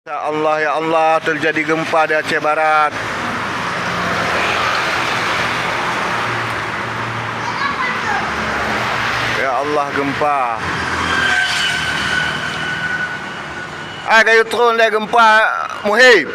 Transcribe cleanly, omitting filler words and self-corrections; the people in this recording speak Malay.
Ya Allah, terjadi gempa di Aceh Barat. Ya Allah, gempa. Kayu turun dah gempa, Muhib.